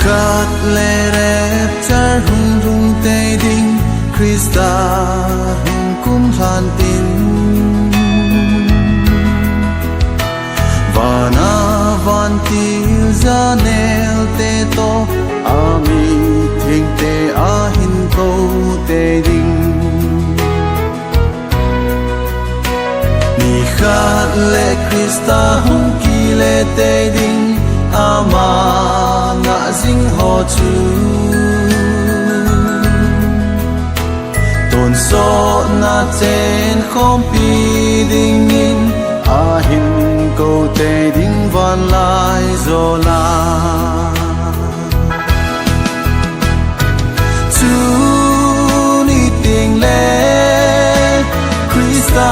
khát lệ rep char hung rung tê đinh Krista hung cung lan tin và na van tiêu ra nel tê to ami thinh tê a hin câu tê đinh ni khát lệ Krista hung kỳ lệ tê đinh ama ngã dinh ho chu tôn so na chen khom pi ding in a hin câu tê đinh van lai zo la chu ni ting le Krista